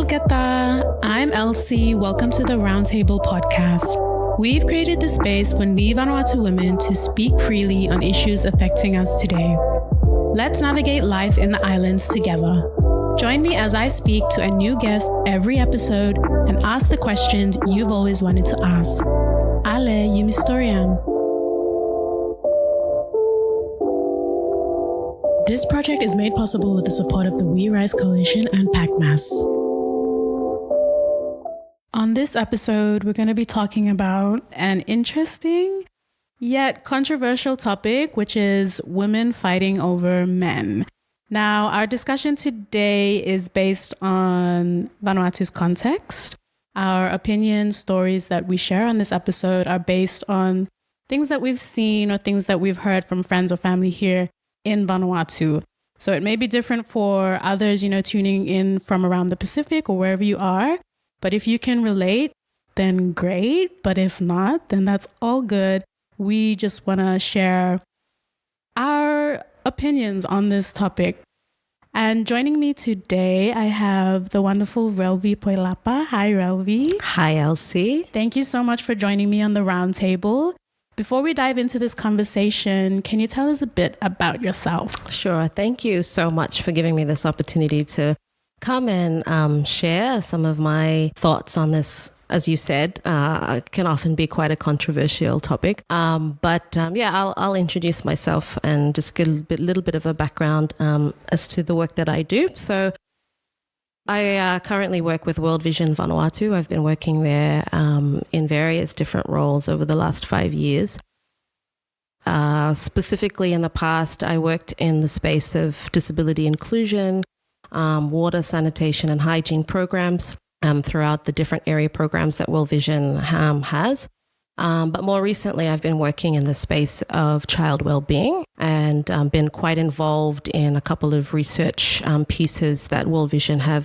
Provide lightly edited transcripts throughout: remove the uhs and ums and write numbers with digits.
Keta. I'm Elsie. Welcome to the Roundtable podcast. We've created the space for Ni Vanuatu women to speak freely on issues affecting us today. Let's navigate life in the islands together. Join me as I speak to a new guest every episode and ask the questions you've always wanted to ask. Ale, Yumistorian. This project is made possible with the support of the We Rise Coalition and PACMAS. On this episode, we're going to be talking about an interesting yet controversial topic, which is women fighting over men. Now, our discussion today is based on Vanuatu's context. Our opinions, stories that we share on this episode are based on things that we've seen or things that we've heard from friends or family here in Vanuatu. So it may be different for others, tuning in from around the Pacific or wherever you are. But if you can relate, then great. But if not, then that's all good. We just want to share our opinions on this topic. And joining me today, I have the wonderful Relvie Poilapa. Hi, Relvie. Hi, Elsie. Thank you so much for joining me on the roundtable. Before we dive into this conversation, can you tell us a bit about yourself? Sure. Thank you so much for giving me this opportunity to come and share some of my thoughts on this. As you said, can often be quite a controversial topic. I'll introduce myself and just get a little bit of a background as to the work that I do. So I currently work with World Vision Vanuatu. I've been working there in various different roles over the last 5 years. Specifically in the past, I worked in the space of disability inclusion, water, sanitation and hygiene programs throughout the different area programs that World Vision has. But more recently, I've been working in the space of child well-being and been quite involved in a couple of research pieces that World Vision have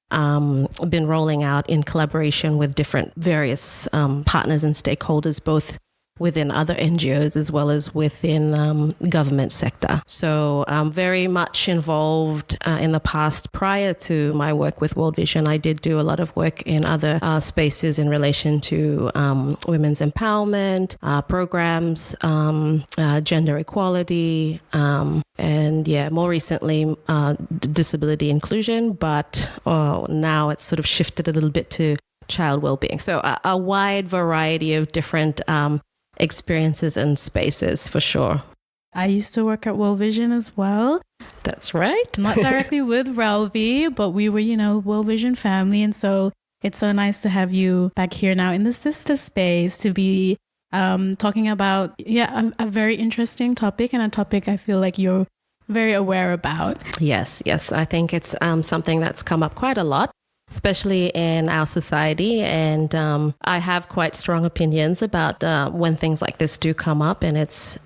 been rolling out in collaboration with different various partners and stakeholders, both within other NGOs as well as within government sector. So I'm very much involved in the past. Prior to my work with World Vision, I did do a lot of work in other spaces in relation to women's empowerment, programs, gender equality, and more recently, disability inclusion, but now it's sort of shifted a little bit to child well-being. So a wide variety of different experiences and spaces for sure. I used to work at World Vision as well. That's right. Not directly with Relvie, but we were, World Vision family. And so it's so nice to have you back here now in the sister space to be talking about, a very interesting topic and a topic I feel like you're very aware about. Yes. I think it's something that's come up quite a lot, especially in our society. And I have quite strong opinions about when things like this do come up. And it's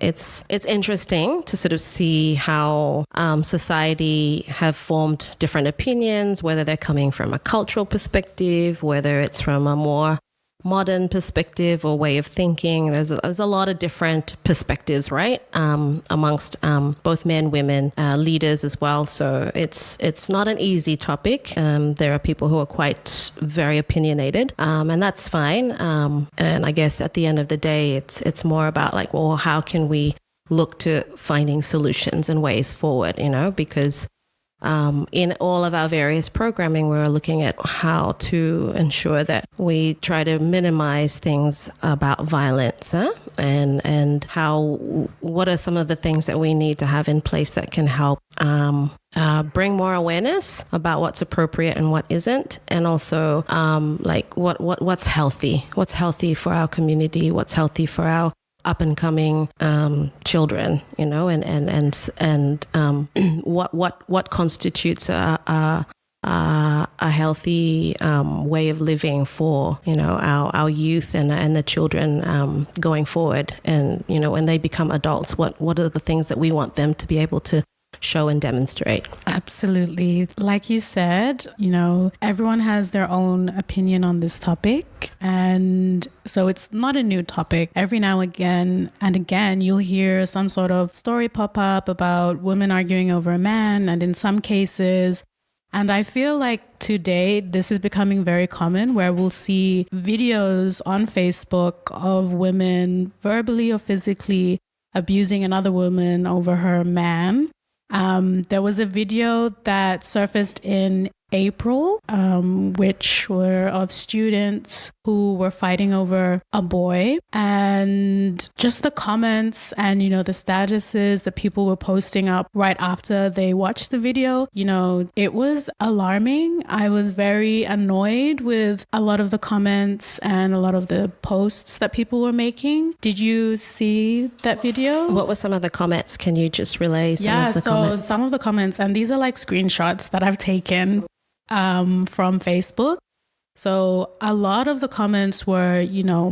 interesting to sort of see how society have formed different opinions, whether they're coming from a cultural perspective, whether it's from a more modern perspective or way of thinking. There's a lot of different perspectives, right? Amongst both men, women, leaders as well. So it's not an easy topic. There are people who are quite very opinionated, and that's fine. And I guess at the end of the day, it's more about like, well, how can we look to finding solutions and ways forward, because in all of our various programming, we're looking at how to ensure that we try to minimize things about violence, and what are some of the things that we need to have in place that can help bring more awareness about what's appropriate and what isn't, and also what's healthy for our community, what's healthy for our up and coming children, and what constitutes a healthy way of living for our youth and the children going forward, and when they become adults, what are the things that we want them to be able to show and demonstrate. Absolutely. Like you said, everyone has their own opinion on this topic. And so it's not a new topic. Every now and again, you'll hear some sort of story pop up about women arguing over a man. And in some cases, And I feel like today this is becoming very common where we'll see videos on Facebook of women verbally or physically abusing another woman over her man. There was a video that surfaced in April, which were of students who were fighting over a boy, and just the comments and, the statuses that people were posting up right after they watched the video, it was alarming. I was very annoyed with a lot of the comments and a lot of the posts that people were making. Did you see that video? What were some of the comments? Can you just relay some of the comments? Some of the comments, and these are like screenshots that I've taken from Facebook. So a lot of the comments were,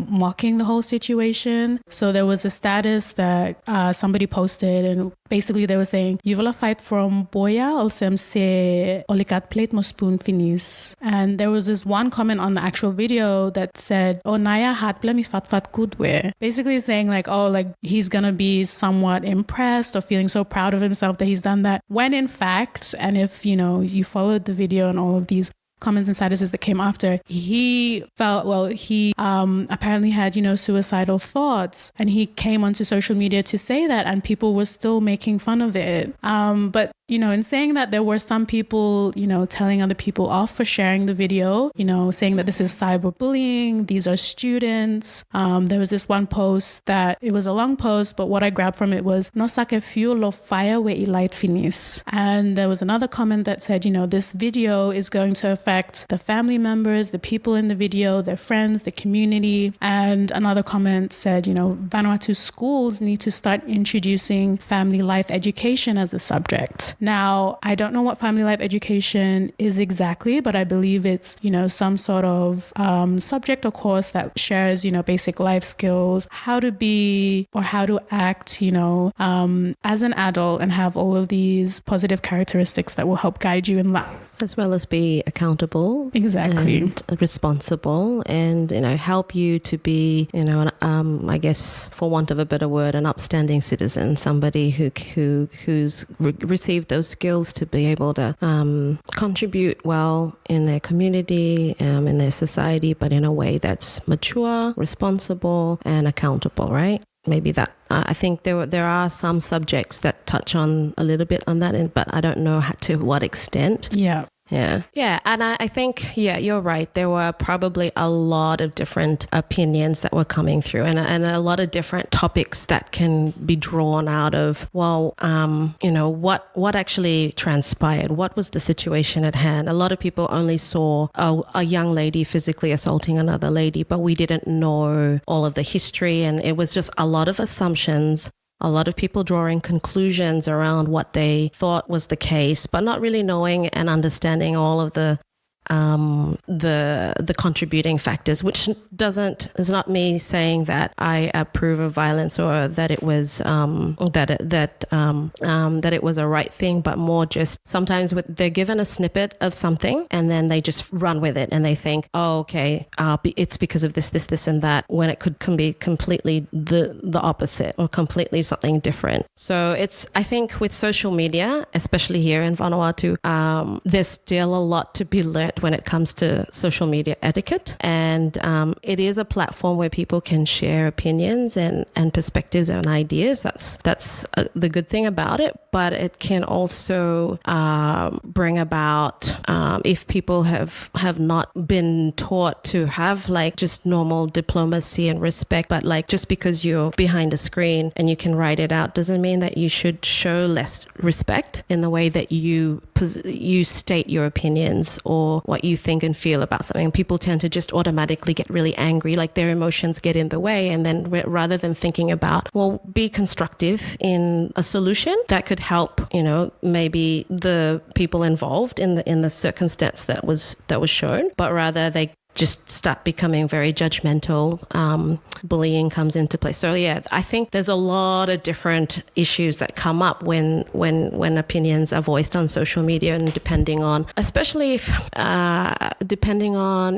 mocking the whole situation. So there was a status that somebody posted, and basically they were saying, "You will fight from boya, also se olikat plate mo spoon finis." And there was this one comment on the actual video that said, "Oh, naya hat blemi fat kudwe." Basically saying like, oh, like he's gonna be somewhat impressed or feeling so proud of himself that he's done that. When in fact, and if, you followed the video and all of these comments and statuses that came after, he apparently had, suicidal thoughts, and he came onto social media to say that, and people were still making fun of it. But in saying that, there were some people, telling other people off for sharing the video, saying that this is cyberbullying, these are students. There was this one post that, it was a long post, but what I grabbed from it was, "No sake fuel of fire where light finis." And there was another comment that said, this video is going to affect the family members, the people in the video, their friends, the community. And another comment said, Vanuatu schools need to start introducing family life education as a subject. Now, I don't know what family life education is exactly, but I believe it's, some sort of subject or course that shares, basic life skills, how to be or how to act, as an adult, and have all of these positive characteristics that will help guide you in life. As well as be accountable. Exactly. And responsible, and, help you to be, I guess, for want of a better word, an upstanding citizen, somebody who's received those skills to be able to contribute well in their community, in their society, but in a way that's mature, responsible, and accountable, right? Maybe that I think there are some subjects that touch on a little bit on that, but I don't know to what extent. Yeah. And I think, you're right. There were probably a lot of different opinions that were coming through, and a lot of different topics that can be drawn out of, what actually transpired? What was the situation at hand? A lot of people only saw a young lady physically assaulting another lady, but we didn't know all of the history, and it was just a lot of assumptions. A lot of people drawing conclusions around what they thought was the case, but not really knowing and understanding all of the contributing factors, which is not me saying that I approve of violence or that it was that it was a right thing, but more just sometimes they're given a snippet of something and then they just run with it and they think, oh, okay, it's because of this and that, when it can be completely the opposite or completely something different. So I think with social media, especially here in Vanuatu, there's still a lot to be learned when it comes to social media etiquette, and it is a platform where people can share opinions and perspectives and ideas. That's the good thing about it, but it can also bring about if people have not been taught to have like just normal diplomacy and respect, but like just because you're behind a screen and you can write it out doesn't mean that you should show less respect in the way that you state your opinions or what you think and feel about something. People tend to just automatically get really angry, like their emotions get in the way, and then rather than thinking about, well, be constructive in a solution that could help, maybe the people involved in the circumstance that was shown, but rather they just start becoming very judgmental. Bullying comes into play. So yeah, I think there's a lot of different issues that come up when opinions are voiced on social media, and depending on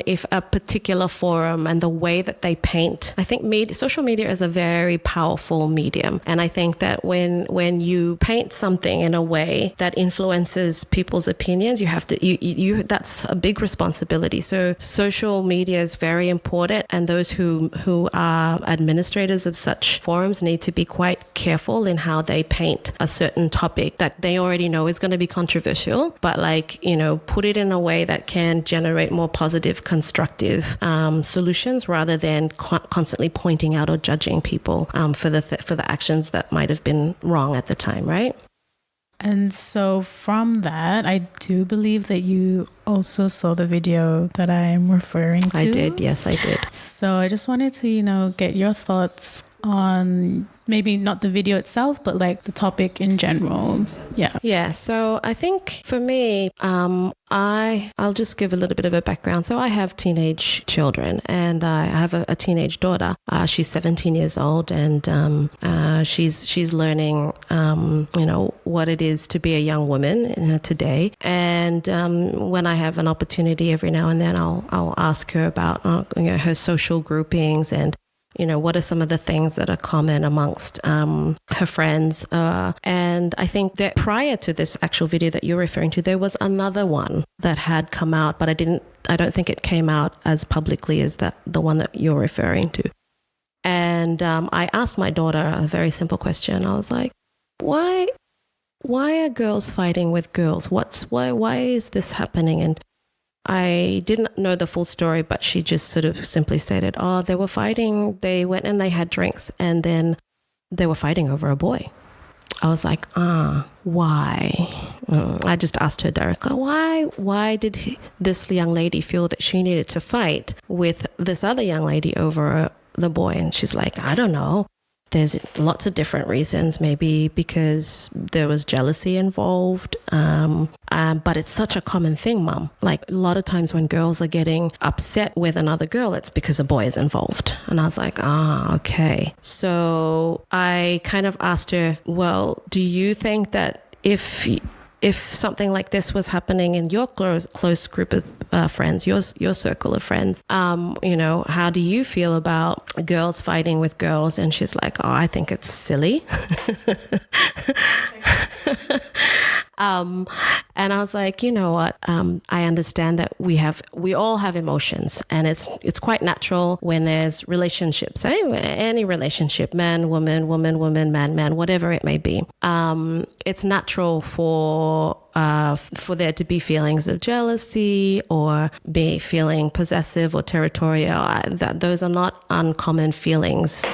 if a particular forum and the way that they paint. I think social media is a very powerful medium, and I think that when you paint something in a way that influences people's opinions, you have to that's a big responsibility. So social media is very important, and those who are administrators of such forums need to be quite careful in how they paint a certain topic that they already know is going to be controversial, but put it in a way that can generate more positive, constructive solutions, rather than constantly pointing out or judging people for the actions that might have been wrong at the time, right? And so from that, I do believe that you also saw the video that I'm referring to. I did. Yes, I did. So I just wanted to, get your thoughts on maybe not the video itself, but like the topic in general. Yeah. So I think for me, I'll just give a little bit of a background. So I have teenage children, and I have a teenage daughter. She's 17 years old, and she's learning, what it is to be a young woman today. And when I have an opportunity, every now and then, I'll ask her about her social groupings, and what are some of the things that are common amongst her friends? And I think that prior to this actual video that you're referring to, there was another one that had come out, but I don't think it came out as publicly as the one that you're referring to. And I asked my daughter a very simple question. I was like, why are girls fighting with girls? Why is this happening? And I didn't know the full story, but she just sort of simply stated, they were fighting. They went and they had drinks, and then they were fighting over a boy. I was like, why? I just asked her directly, why did this young lady feel that she needed to fight with this other young lady over the boy? And she's like, I don't know. There's lots of different reasons, maybe because there was jealousy involved. But it's such a common thing, Mum. Like a lot of times when girls are getting upset with another girl, it's because a boy is involved. And I was like, okay. So I kind of asked her, well, do you think that if something like this was happening in your close group of friends, your circle of friends, how do you feel about girls fighting with girls? And she's like, I think it's silly. And I was like, you know what? I understand that we all have emotions, and it's quite natural when there's relationships, any relationship, man, woman, man, whatever it may be. It's natural for there to be feelings of jealousy or be feeling possessive or territorial. Those are not uncommon feelings.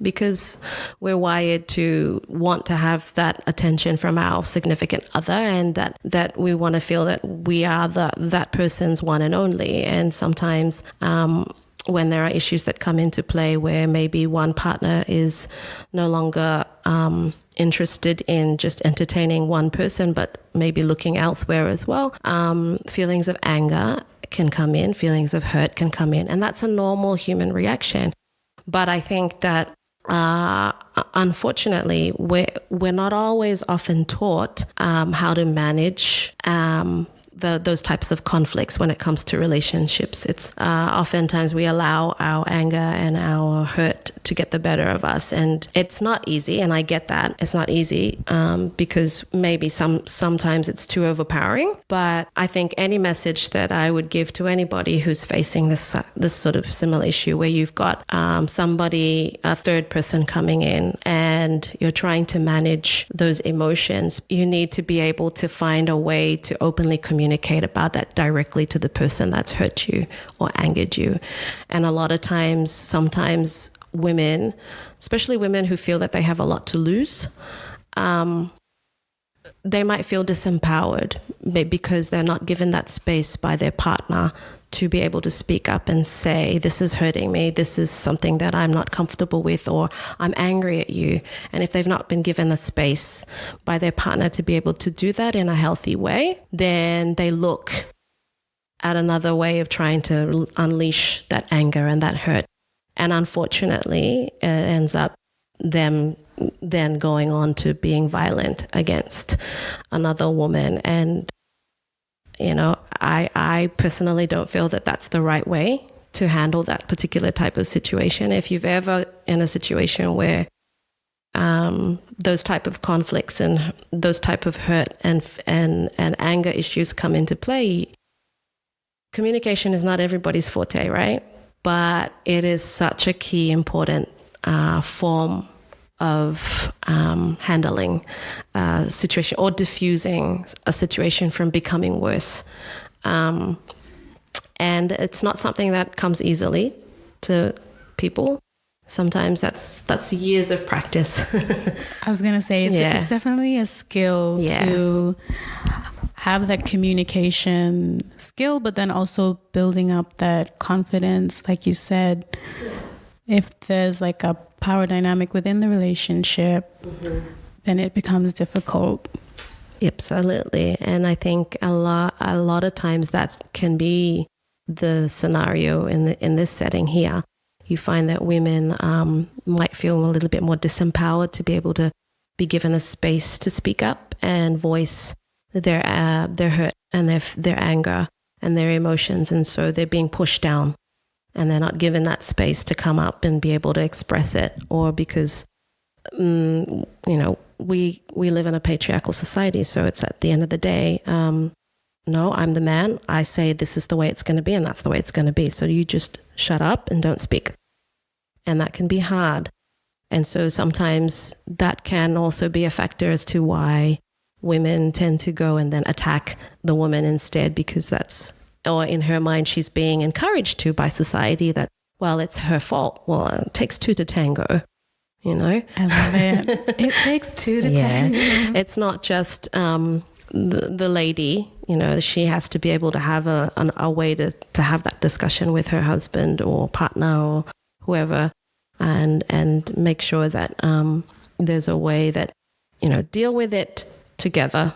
Because we're wired to want to have that attention from our significant other, and that we want to feel that we are that person's one and only. And sometimes when there are issues that come into play where maybe one partner is no longer interested in just entertaining one person, but maybe looking elsewhere as well, feelings of anger can come in, feelings of hurt can come in, and that's a normal human reaction. But I think that unfortunately, we're not always often taught how to manage those types of conflicts when it comes to relationships. It's oftentimes we allow our anger and our hurt to get the better of us, and it's not easy. And I get that it's not easy because maybe sometimes it's too overpowering. But I think any message that I would give to anybody who's facing this sort of similar issue, where you've got somebody, a third person coming in, and you're trying to manage those emotions, you need to be able to find a way to openly communicate about that directly to the person that's hurt you or angered you. And a lot of times, sometimes women, especially women who feel that they have a lot to lose, they might feel disempowered because they're not given that space by their partner to be able to speak up and say, this is hurting me, this is something that I'm not comfortable with, or I'm angry at you. And if they've not been given the space by their partner to be able to do that in a healthy way, then they look at another way of trying to unleash that anger and that hurt. And unfortunately, it ends up them then going on to being violent against another woman. And, you know, I personally don't feel that that's the right way to handle that particular type of situation. If you've ever in a situation where those type of conflicts and those type of hurt and anger issues come into play, communication is not everybody's forte, right? But it is such a key, important form of handling a situation or diffusing a situation from becoming worse. And it's not something that comes easily to people. Sometimes that's years of practice. I was going to say, it's definitely a skill to have that communication skill, but then also building up that confidence. Like you said, if there's like a power dynamic within the relationship, then it becomes difficult. Absolutely. And I think a lot of times that can be the scenario in this setting here. You find that women might feel a little bit more disempowered to be able to be given a space to speak up and voice their hurt and their anger and their emotions, and so they're being pushed down and they're not given that space to come up and be able to express it. Or because you know, we live in a patriarchal society, so it's at the end of the day, no, I'm the man. I say this is the way it's going to be, and that's the way it's going to be. So you just shut up and don't speak. And that can be hard. And so sometimes that can also be a factor as to why women tend to go and then attack the woman instead, because that's, or in her mind, she's being encouraged to by society that, well, it's her fault. Well, it takes two to tango, you know? I love it. It takes two to tango. It's not just the lady, you know, she has to be able to have a way to have that discussion with her husband or partner or whoever, and make sure that there's a way that, you know, deal with it together,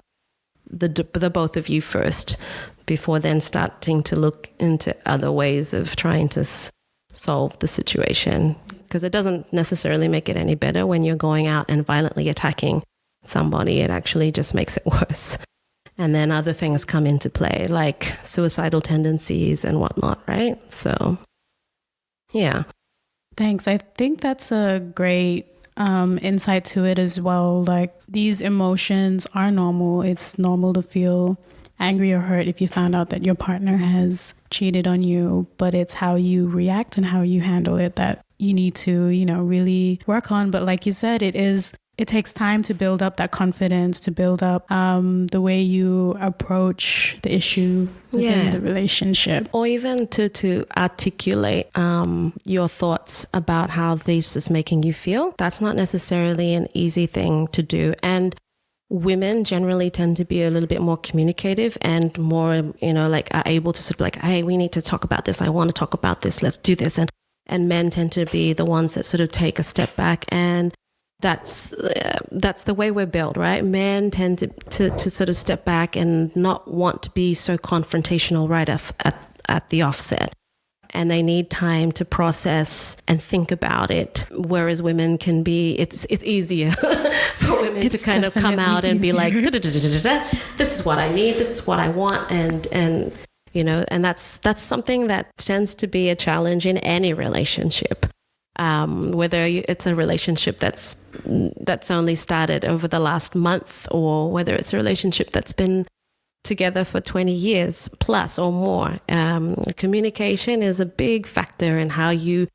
the both of you first, before then starting to look into other ways of trying to solve the situation. Because it doesn't necessarily make it any better when you're going out and violently attacking somebody. It actually just makes it worse. And then other things come into play, like suicidal tendencies and whatnot, right? So, yeah. Thanks. I think that's a great insight to it as well. Like, these emotions are normal. It's normal to feel angry or hurt if you found out that your partner has cheated on you, but it's how you react and how you handle it that you need to, you know, really work on. But like you said, it takes time to build up that confidence, to build up the way you approach the issue within the relationship. Or even to articulate your thoughts about how this is making you feel. That's not necessarily an easy thing to do. And women generally tend to be a little bit more communicative and more, you know, like are able to sort of like, hey, we need to talk about this. I want to talk about this. Let's do this. And men tend to be the ones that sort of take a step back, and that's the way we're built, right? Men tend to sort of step back and not want to be so confrontational right at the offset. And they need time to process and think about it. Whereas women can be, it's easier for women to kind of come out and be like, this is what I need, this is what I want. And you know, and that's something that tends to be a challenge in any relationship. Whether it's a relationship that's only started over the last month, or whether it's a relationship that's been together for 20 years plus or more. Communication is a big factor in how you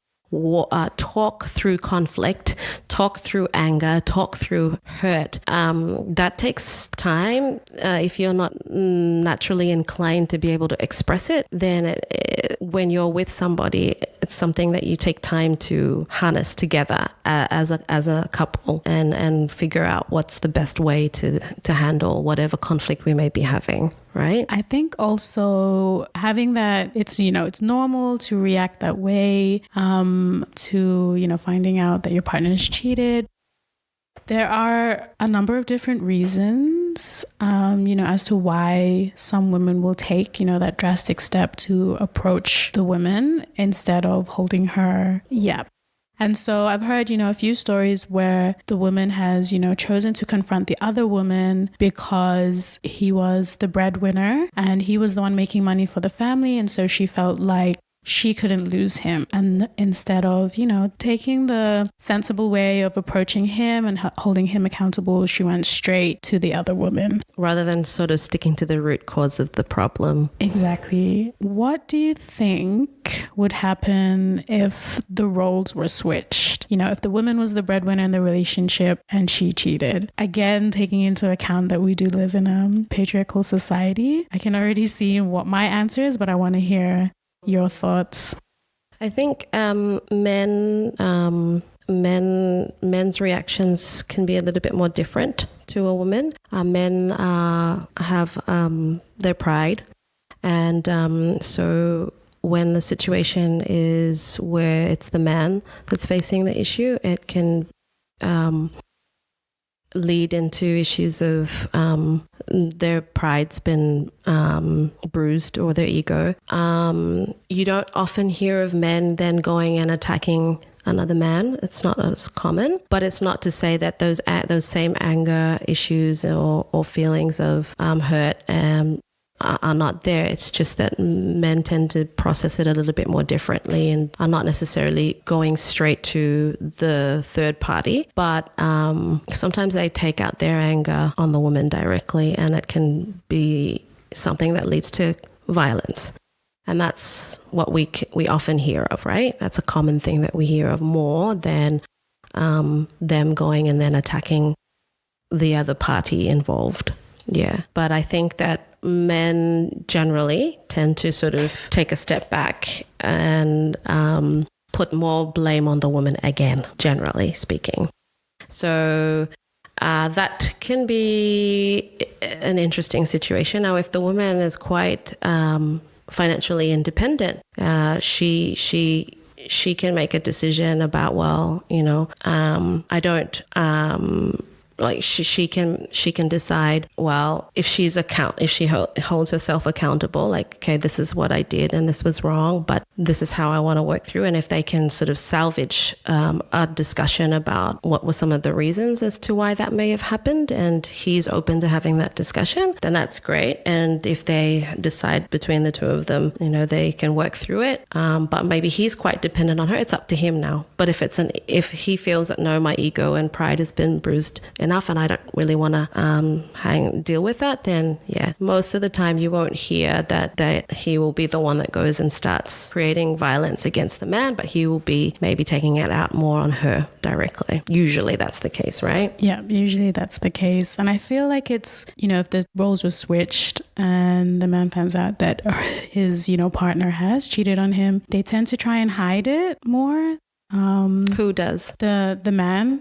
talk through conflict, talk through anger, talk through hurt. That takes time. If you're not naturally inclined to be able to express it, then when you're with somebody, it's something that you take time to harness together as a couple and figure out what's the best way to handle whatever conflict we may be having, right? I think also having that, it's, you know, it's normal to react that way, to, you know, finding out that your partner is cheated. There are a number of different reasons reasons, as to why some women will take, that drastic step to approach the woman instead of holding her. Yeah. And so I've heard, a few stories where the woman has, chosen to confront the other woman because he was the breadwinner and he was the one making money for the family. And so she felt like she couldn't lose him. And instead of, taking the sensible way of approaching him and holding him accountable, she went straight to the other woman. Rather than sort of sticking to the root cause of the problem. Exactly. What do you think would happen if the roles were switched? If the woman was the breadwinner in the relationship and she cheated. Again, taking into account that we do live in a patriarchal society. I can already see what my answer is, but I want to hear your thoughts. I think men's reactions can be a little bit more different to a woman. Men have their pride, and so when the situation is where it's the man that's facing the issue, it can lead into issues of their pride's been bruised or their ego. You don't often hear of men then going and attacking another man. It's not as common, but it's not to say that those same anger issues or feelings of hurt are not there. It's just that men tend to process it a little bit more differently and are not necessarily going straight to the third party, but sometimes they take out their anger on the woman directly, and it can be something that leads to violence. And that's what we often hear of, right? That's a common thing that we hear of more than them going and then attacking the other party involved. Yeah. But I think that men generally tend to sort of take a step back and put more blame on the woman again, generally speaking. So that can be an interesting situation. Now, if the woman is quite financially independent, she can make a decision about, well, I don't like she can decide, well, if she holds herself accountable, like, okay, this is what I did and this was wrong, but this is how I want to work through. And if they can sort of salvage a discussion about what were some of the reasons as to why that may have happened, and he's open to having that discussion, then that's great. And if they decide between the two of them, they can work through it. But maybe he's quite dependent on her. It's up to him now. But if he feels that, no, my ego and pride has been bruised enough and I don't really want to deal with that, then yeah, most of the time you won't hear that he will be the one that goes and starts creating violence against the man, but he will be maybe taking it out more on her directly. Usually that's the case, right? Yeah, usually that's the case. And I feel like it's, if the roles were switched and the man finds out that his, partner has cheated on him, they tend to try and hide it more. Who does? The man.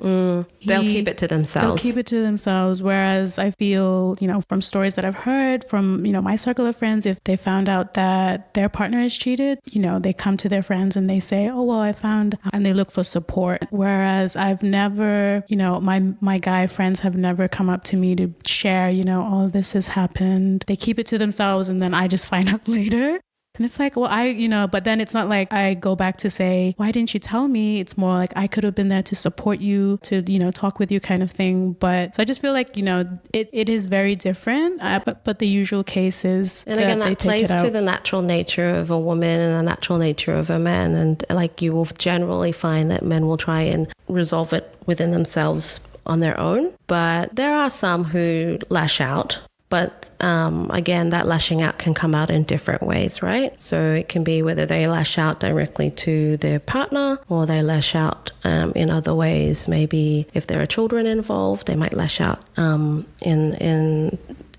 They'll keep it to themselves. Whereas I feel, from stories that I've heard from, my circle of friends, if they found out that their partner is cheated, they come to their friends and they say, oh, well, I found, and they look for support. Whereas I've never, my guy friends have never come up to me to share, all this has happened. They keep it to themselves and then I just find out later. And it's like, well, but then it's not like I go back to say, why didn't you tell me? It's more like I could have been there to support you, to, talk with you kind of thing. But so I just feel like, it is very different. But the usual case is and again, that plays to the natural nature of a woman and the natural nature of a man. And like you will generally find that men will try and resolve it within themselves on their own. But there are some who lash out. But again, that lashing out can come out in different ways, right? So it can be whether they lash out directly to their partner or they lash out in other ways. Maybe if there are children involved, they might lash out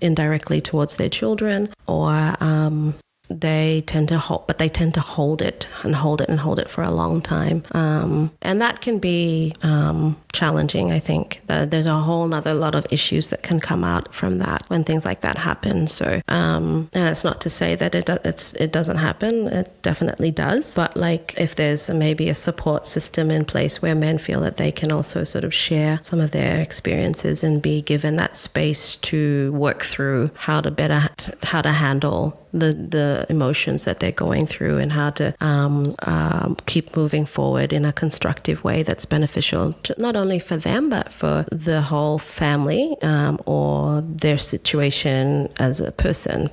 indirectly towards their children, or they tend to hold it for a long time. And that can be challenging, I think. There's a whole nother lot of issues that can come out from that when things like that happen. So, and it's not to say that it doesn't happen. It definitely does. But like if there's maybe a support system in place where men feel that they can also sort of share some of their experiences and be given that space to work through how to handle the emotions that they're going through and how to keep moving forward in a constructive way that's beneficial not only for them but for the whole family or their situation as a person,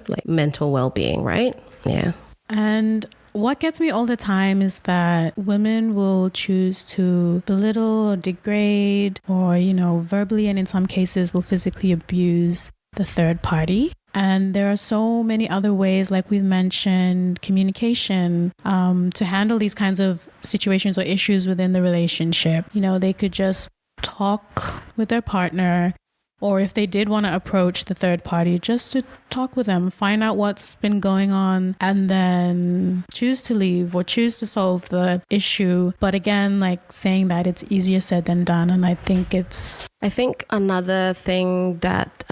like mental well-being, right? Yeah. And what gets me all the time is that women will choose to belittle or degrade or, verbally and in some cases will physically abuse the third party. And there are so many other ways, like we've mentioned, communication, to handle these kinds of situations or issues within the relationship. They could just talk with their partner, or if they did want to approach the third party, just to talk with them, find out what's been going on, and then choose to leave or choose to solve the issue. But again, like saying that, it's easier said than done. And I think another thing that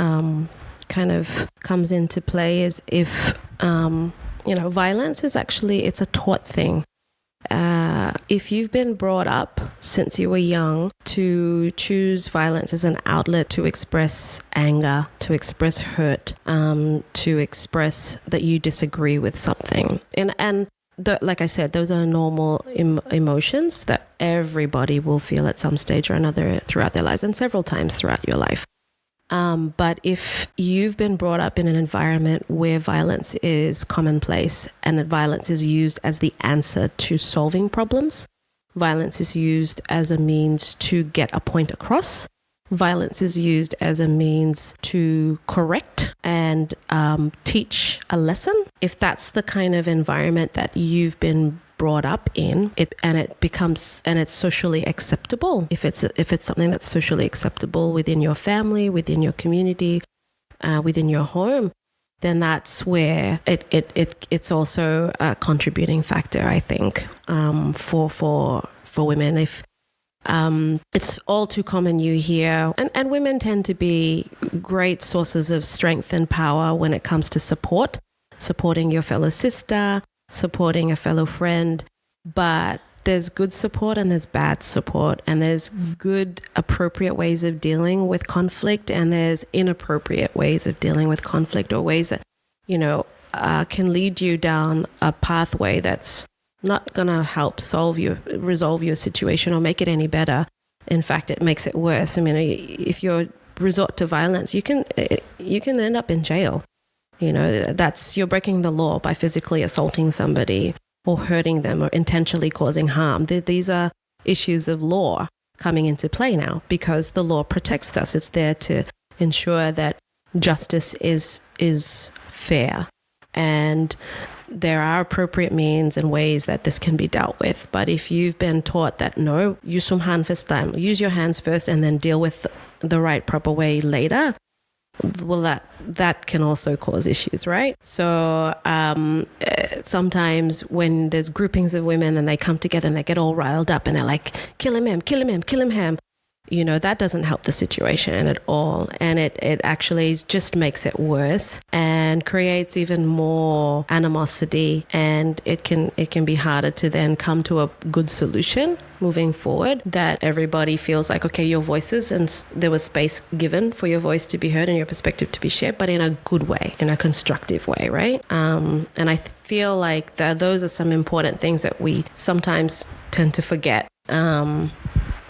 kind of comes into play is if, violence is it's a taught thing. If you've been brought up since you were young to choose violence as an outlet to express anger, to express hurt, to express that you disagree with something. And like I said, those are normal emotions that everybody will feel at some stage or another throughout their lives and several times throughout your life. But if you've been brought up in an environment where violence is commonplace and that violence is used as the answer to solving problems, violence is used as a means to get a point across, violence is used as a means to correct and teach a lesson, if that's the kind of environment that you've been brought up in, it's socially acceptable, if it's something that's socially acceptable within your family, within your community, within your home, then that's where it's also a contributing factor, I think, for women. If it's all too common you hear, and women tend to be great sources of strength and power when it comes to supporting your fellow sister, supporting a fellow friend, but there's good support and there's bad support, and there's good appropriate ways of dealing with conflict, and there's inappropriate ways of dealing with conflict, or ways that can lead you down a pathway that's not going to help resolve your situation or make it any better. In fact, it makes it worse. I mean, if you resort to violence, you can end up in jail. You're breaking the law by physically assaulting somebody or hurting them or intentionally causing harm. These are issues of law coming into play now because the law protects us. It's there to ensure that justice is fair, and there are appropriate means and ways that this can be dealt with. But if you've been taught that no, use your hands first and then deal with the right proper way later, well, that can also cause issues, right? So sometimes when there's groupings of women and they come together and they get all riled up and they're like, kill him, that doesn't help the situation at all. And it actually just makes it worse and creates even more animosity, and it can be harder to then come to a good solution moving forward, that everybody feels like, okay, your voices, and there was space given for your voice to be heard and your perspective to be shared, but in a good way, in a constructive way, right? And I feel like those are some important things that we sometimes tend to forget.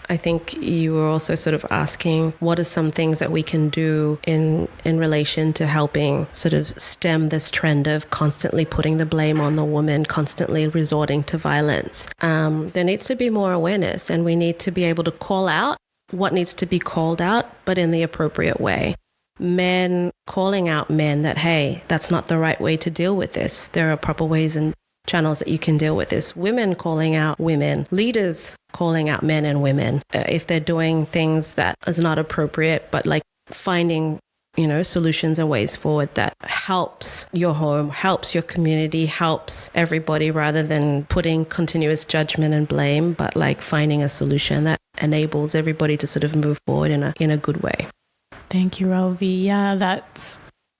I think you were also sort of asking, what are some things that we can do in relation to helping sort of stem this trend of constantly putting the blame on the woman, constantly resorting to violence? There needs to be more awareness, and we need to be able to call out what needs to be called out, but in the appropriate way. Men calling out men that, hey, that's not the right way to deal with this. There are proper ways and channels that you can deal with this. Women calling out women, leaders calling out men and women if they're doing things that is not appropriate, but like finding solutions and ways forward that helps your home, helps your community, helps everybody, rather than putting continuous judgment and blame, but like finding a solution that enables everybody to sort of move forward in a good way. Thank you, Relvie. Yeah,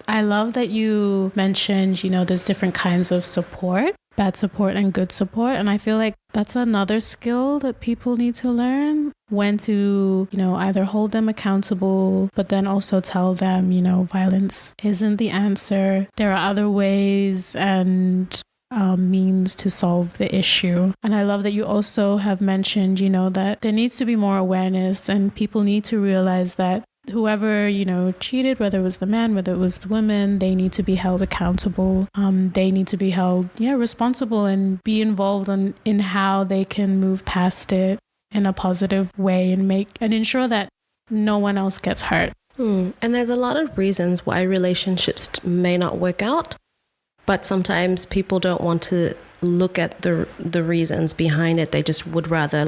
I love that you mentioned, there's different kinds of support, bad support and good support. And I feel like that's another skill that people need to learn, when to, either hold them accountable, but then also tell them, violence isn't the answer. There are other ways and means to solve the issue. And I love that you also have mentioned, that there needs to be more awareness, and people need to realize that whoever, cheated, whether it was the man, whether it was the woman, they need to be held accountable. They need to be held, responsible, and be involved in how they can move past it in a positive way and ensure that no one else gets hurt. And there's a lot of reasons why relationships may not work out, but sometimes people don't want to look at the reasons behind it. They just would rather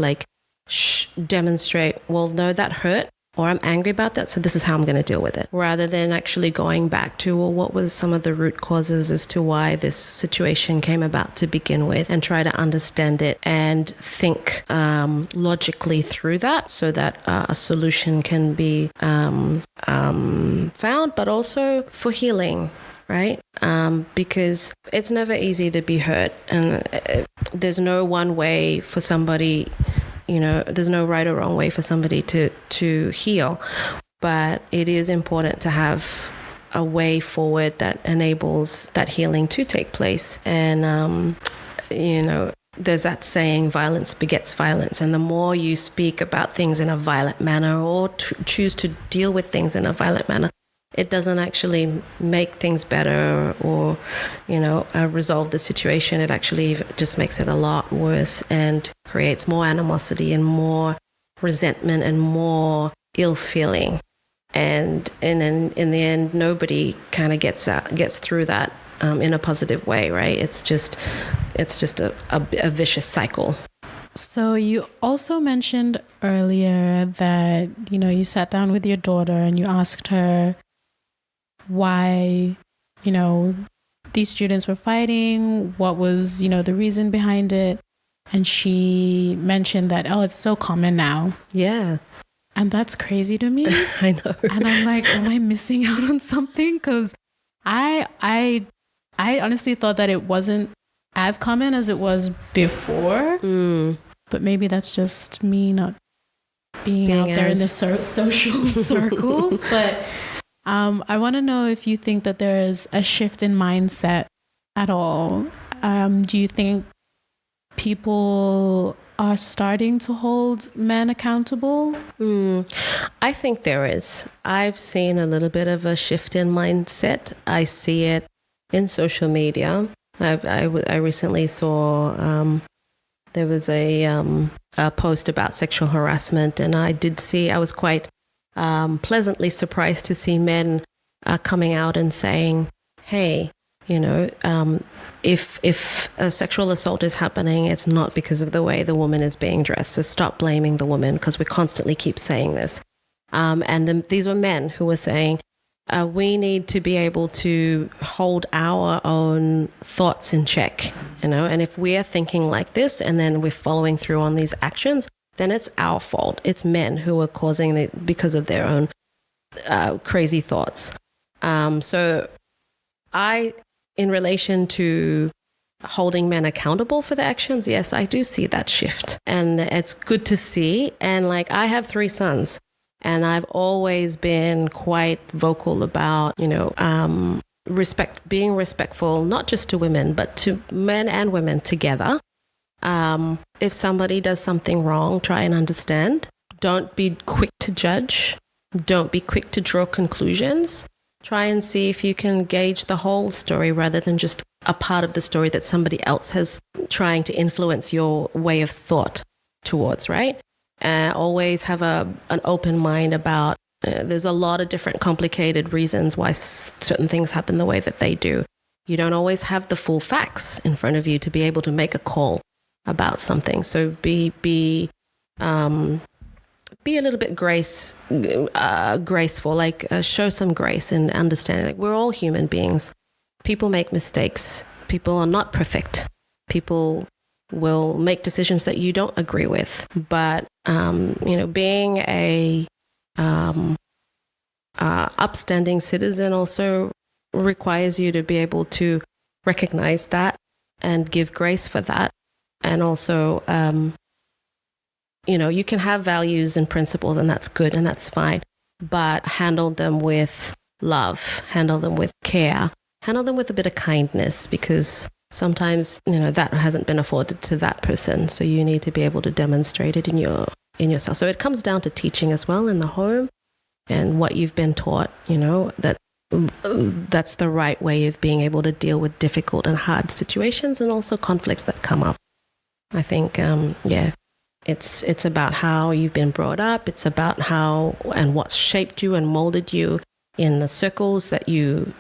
demonstrate, well, no, that hurt, or I'm angry about that, so this is how I'm going to deal with it, rather than actually going back to, well, what was some of the root causes as to why this situation came about to begin with, and try to understand it and think logically through that, so that a solution can be found, but also for healing, right? Because it's never easy to be hurt, and there's no one way for somebody. There's no right or wrong way for somebody to heal, but it is important to have a way forward that enables that healing to take place. And, there's that saying, violence begets violence. And the more you speak about things in a violent manner, or choose to deal with things in a violent manner, it doesn't actually make things better or, resolve the situation. It actually just makes it a lot worse and creates more animosity and more resentment and more ill feeling. And then in the end, nobody kind of gets through that in a positive way, right? It's just a vicious cycle. So you also mentioned earlier that, you sat down with your daughter and you asked her why, these students were fighting, what was, the reason behind it. And she mentioned that, it's so common now. Yeah. And that's crazy to me. I know. And I'm like, am I missing out on something? Because I honestly thought that it wasn't as common as it was before. But maybe that's just me not being out there in the social circles. But I want to know if you think that there is a shift in mindset at all. Do you think people are starting to hold men accountable? I think there is. I've seen a little bit of a shift in mindset. I see it in social media. I recently saw there was a post about sexual harassment, and I was quite pleasantly surprised to see men coming out and saying, hey, if a sexual assault is happening, it's not because of the way the woman is being dressed. So stop blaming the woman, because we constantly keep saying this. These were men who were saying, we need to be able to hold our own thoughts in check, and if we are thinking like this and then we're following through on these actions, then it's our fault. It's men who are causing it because of their own crazy thoughts. So in relation to holding men accountable for their actions, yes, I do see that shift, and it's good to see. And I have 3 sons, and I've always been quite vocal about, being respectful, not just to women, but to men and women together. If somebody does something wrong, try and understand. Don't be quick to judge. Don't be quick to draw conclusions. Try and see if you can gauge the whole story rather than just a part of the story that somebody else has trying to influence your way of thought towards, right? Always have an open mind about, there's a lot of different complicated reasons why certain things happen the way that they do. You don't always have the full facts in front of you to be able to make a call about something. So be be a little bit graceful, like show some grace and understanding. Like, we're all human beings. People make mistakes. People are not perfect. People will make decisions that you don't agree with. But, being a upstanding citizen also requires you to be able to recognize that and give grace for that. And also, you can have values and principles, and that's good and that's fine, but handle them with love, handle them with care, handle them with a bit of kindness, because sometimes, that hasn't been afforded to that person. So you need to be able to demonstrate it in yourself. So it comes down to teaching as well in the home and what you've been taught, that's the right way of being able to deal with difficult and hard situations and also conflicts that come up. I think, it's about how you've been brought up. It's about how and what's shaped you and molded you in the circles that you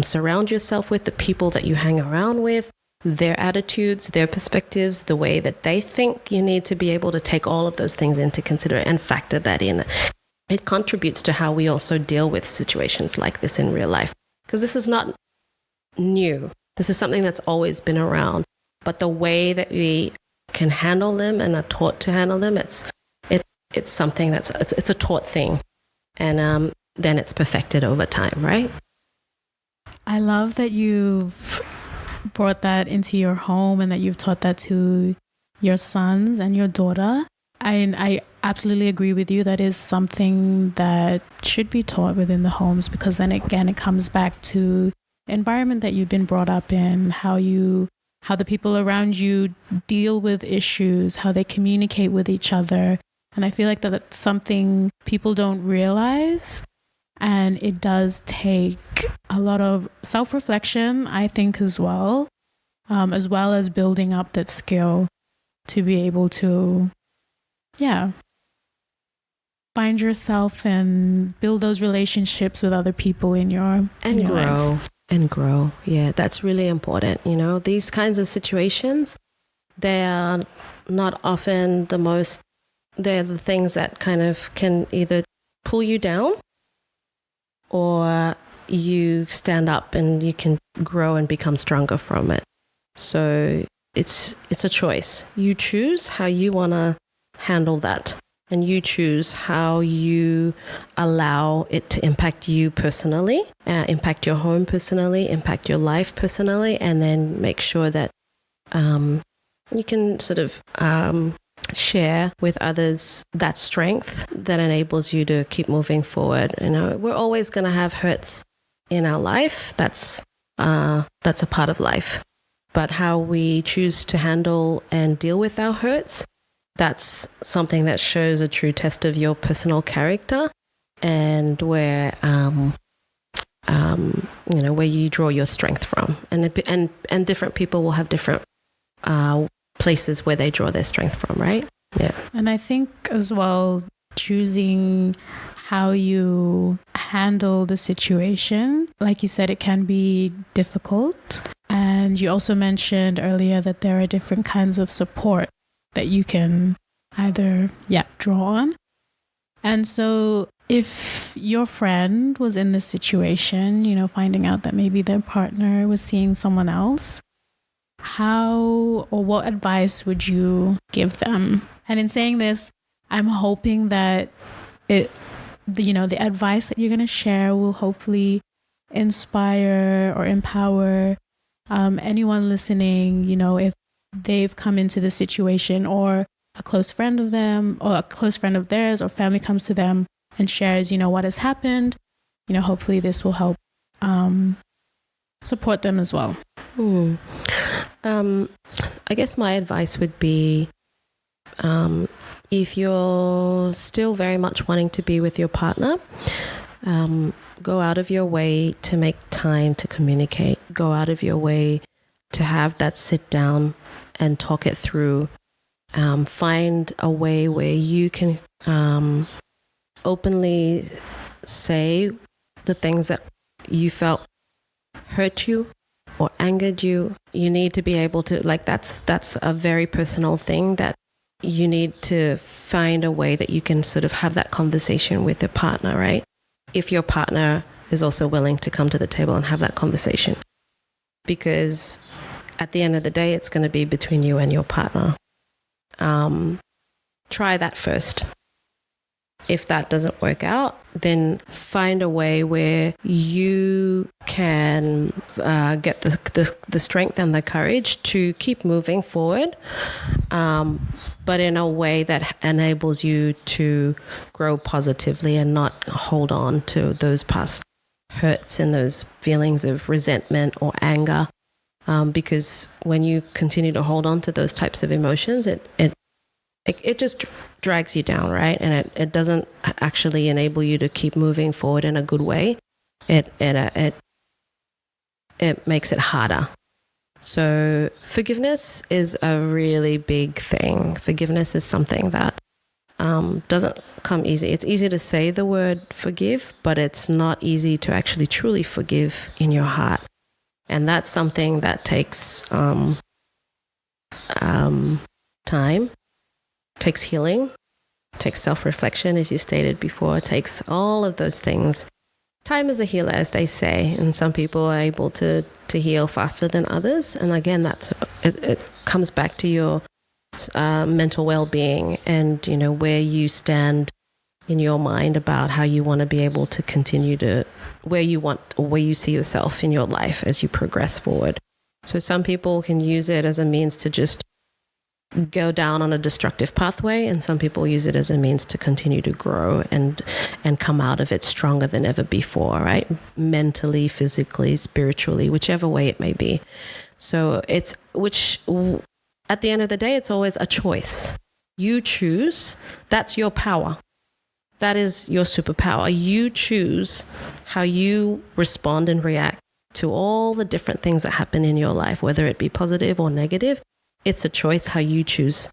surround yourself with, the people that you hang around with, their attitudes, their perspectives, the way that they think. You need to be able to take all of those things into consideration and factor that in. It contributes to how we also deal with situations like this in real life, because this is not new. This is something that's always been around. But the way that we can handle them and are taught to handle them, it's something it's a taught thing, and then it's perfected over time, right? I love that you've brought that into your home and that you've taught that to your sons and your daughter. I absolutely agree with you. That is something that should be taught within the homes, because then again, it comes back to the environment that you've been brought up in, how the people around you deal with issues, how they communicate with each other. And I feel like that's something people don't realize. And it does take a lot of self-reflection, I think, as well as building up that skill to be able to, find yourself and build those relationships with other people in your lives. And grow. Yeah, that's really important. These kinds of situations, they are not often they're the things that kind of can either pull you down or you stand up and you can grow and become stronger from it. So it's a choice. You choose how you want to handle that. And you choose how you allow it to impact you personally, impact your home personally, impact your life personally, and then make sure that you can sort of share with others that strength that enables you to keep moving forward. We're always going to have hurts in our life. That's a part of life. But how we choose to handle and deal with our hurts, that's something that shows a true test of your personal character, and where where you draw your strength from, and different people will have different places where they draw their strength from, right? Yeah. And I think as well, choosing how you handle the situation, like you said, it can be difficult. And you also mentioned earlier that there are different kinds of support that you can either draw on. And so if your friend was in this situation, finding out that maybe their partner was seeing someone else, how or what advice would you give them? And in saying this, I'm hoping that the advice that you're going to share will hopefully inspire or empower anyone listening, if they've come into this situation, or a close friend of them or a close friend of theirs or family comes to them and shares, what has happened. Hopefully this will help support them as well. I guess my advice would be, if you're still very much wanting to be with your partner, go out of your way to make time to communicate. Go out of your way to have that sit down and talk it through. Find a way where you can openly say the things that you felt hurt you or angered you. You need to be able to, that's a very personal thing that you need to find a way that you can sort of have that conversation with your partner, right? If your partner is also willing to come to the table and have that conversation. Because at the end of the day, it's going to be between you and your partner. Try that first. If that doesn't work out, then find a way where you can get the strength and the courage to keep moving forward, but in a way that enables you to grow positively and not hold on to those past hurts and those feelings of resentment or anger. Because when you continue to hold on to those types of emotions, it just drags you down, right? And it doesn't actually enable you to keep moving forward in a good way. It makes it harder. So forgiveness is a really big thing. Forgiveness is something that doesn't come easy. It's easy to say the word forgive, but it's not easy to actually truly forgive in your heart. And that's something that takes time. Takes healing, takes self-reflection, as you stated before, takes all of those things. Time is a healer, as they say, and some people are able to heal faster than others. And again, it comes back to your mental well-being and, you know, where you stand in your mind about how you want to be able to continue to, where you see yourself in your life as you progress forward. So some people can use it as a means to just go down on a destructive pathway, and some people use it as a means to continue to grow and come out of it stronger than ever before, right? Mentally, physically, spiritually, whichever way it may be. So at the end of the day, it's always a choice. You choose. That's your power. That is your superpower. You choose how you respond and react to all the different things that happen in your life, whether it be positive or negative. It's a choice how you choose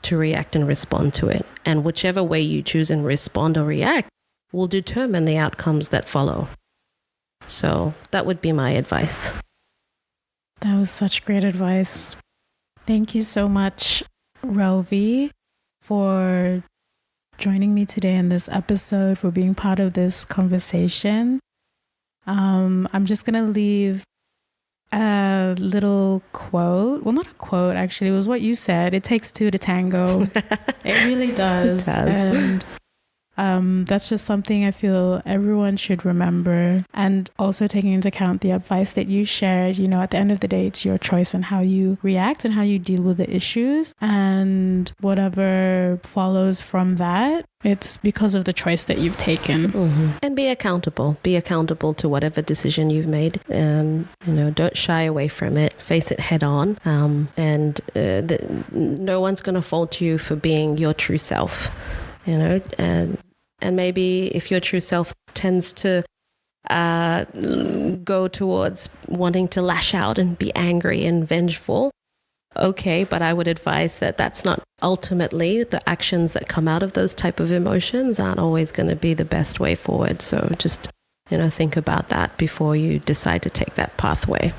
to react and respond to it. And whichever way you choose and respond or react will determine the outcomes that follow. So that would be my advice. That was such great advice. Thank you so much, Relvie, for joining me today in this episode, for being part of this conversation. I'm just going to leave a little quote. Well, not a quote, actually. It was what you said. It takes two to tango. It really does. It does. And that's just something I feel everyone should remember. And also taking into account the advice that you shared, you know, at the end of the day, it's your choice on how you react and how you deal with the issues. And whatever follows from that, it's because of the choice that you've taken. Mm-hmm. And be accountable. Be accountable to whatever decision you've made. You know, don't shy away from it. Face it head on. No one's going to fault you for being your true self. You know, and maybe if your true self tends to go towards wanting to lash out and be angry and vengeful, okay, but I would advise that that's not ultimately the actions that come out of those type of emotions aren't always going to be the best way forward. So just, you know, think about that before you decide to take that pathway.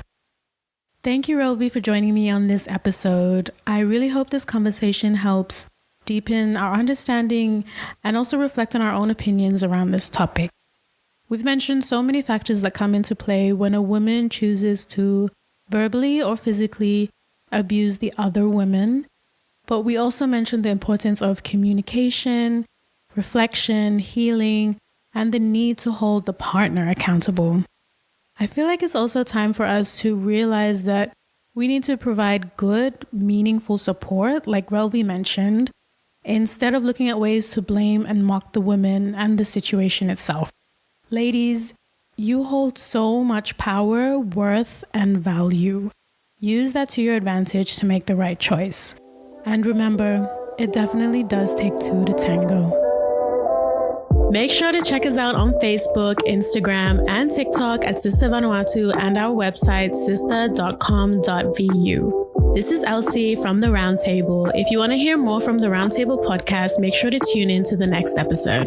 Thank you, Relvie, for joining me on this episode. I really hope this conversation helps deepen our understanding and also reflect on our own opinions around this topic. We've mentioned so many factors that come into play when a woman chooses to verbally or physically abuse the other women, but we also mentioned the importance of communication, reflection, healing, and the need to hold the partner accountable. I feel like it's also time for us to realize that we need to provide good, meaningful support, like Relvie mentioned, instead of looking at ways to blame and mock the women and the situation itself. Ladies, you hold so much power, worth, and value. Use that to your advantage to make the right choice. And remember, it definitely does take two to tango. Make sure to check us out on Facebook, Instagram, and TikTok at Sister Vanuatu and our website, sister.com.vu. This is Elsie from The Roundtable. If you want to hear more from The Roundtable podcast, make sure to tune in to the next episode.